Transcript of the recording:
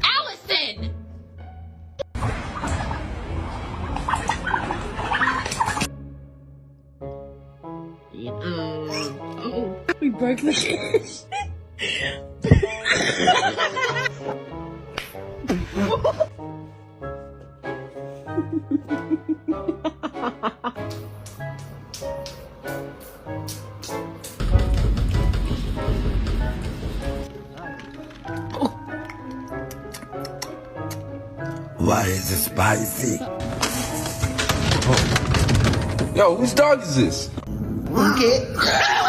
Allison! We broke the dish. Why is it spicy? Yo, whose dog is this? Okay.